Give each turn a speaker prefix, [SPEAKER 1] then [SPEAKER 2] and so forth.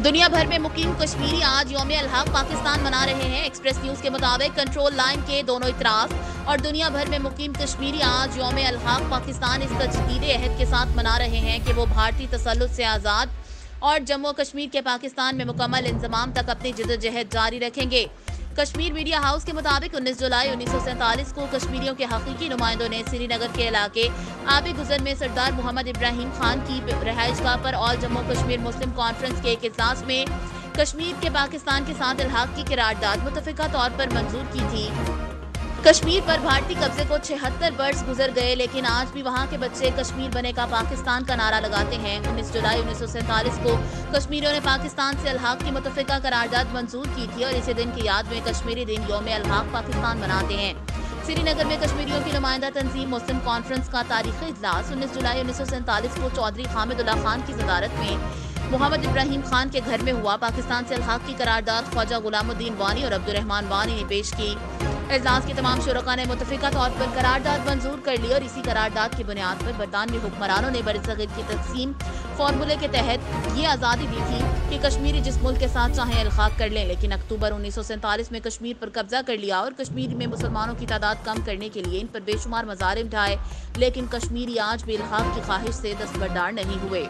[SPEAKER 1] दुनिया भर में मुकीम कश्मीरी आज यौम अलहक पाकिस्तान मना रहे हैं। एक्सप्रेस न्यूज के मुताबिक कंट्रोल लाइन के दोनों इतराफ और दुनिया भर में मुकीम कश्मीरी आज यौम अलहक पाकिस्तान इस तजदीद अहद के साथ मना रहे हैं कि वो भारतीय तसल्लुत से आज़ाद और जम्मू कश्मीर के पाकिस्तान में मुकम्मल इंजमाम तक अपनी जिद्दोजहद जारी रखेंगे। कश्मीर मीडिया हाउस के मुताबिक 19 जुलाई 1947 को कश्मीरियों के हकीकी नुमाइंदों ने श्रीनगर के इलाके आबे गुजर में सरदार मोहम्मद इब्राहिम खान की रहायशगाह पर ऑल जम्मू कश्मीर मुस्लिम कॉन्फ्रेंस के एक इजलास में कश्मीर के पाकिस्तान के साथ इल्हाक की करारदाद मुतफिका तौर पर मंजूर की थी। कश्मीर पर भारतीय कब्जे को 76 वर्ष गुजर गए, लेकिन आज भी वहां के बच्चे कश्मीर बनेगा पाकिस्तान का नारा लगाते हैं। 19 जुलाई 1947 को कश्मीरियों ने पाकिस्तान से इल्हाक की मुतफिका करारदाद मंजूर की थी और इसी दिन की याद में कश्मीरी दिन यौम अलहक पाकिस्तान मनाते हैं। श्रीनगर में कश्मीरियों की नुमाइंदा तंजीम मुस्लिम कॉन्फ्रेंस का तारीखी इजलास 19 जुलाई 1947 को चौधरी हामिदुल्ला खान की सदारत में मोहम्मद इब्राहिम खान के घर में हुआ। पाकिस्तान से इल्हाक की करारदाद ख्वाजा गुलामुद्दीन वानी और अब्दुर्रहमान वानी ने पेश की। इजलास के तमाम शुरका ने मुतफिका तौर पर करारदाद मंजूर कर ली और इसी करारदाद की बुनियाद पर बरतानवी हुक्मरानों ने बरसगीर की तकसीम फार्मूले के तहत ये आज़ादी दी थी कि कश्मीरी जिस मुल्क के साथ चाहें इल्हाक कर लें, लेकिन अक्टूबर 1947 में कश्मीर पर कब्जा कर लिया और कश्मीर में मुसलमानों की तादाद कम करने के लिए इन पर बेशुमार मज़ारिम ढाए, लेकिन कश्मीरी आज भी इल्हाक की ख्वाहिश से दस्तबरदार नहीं हुए।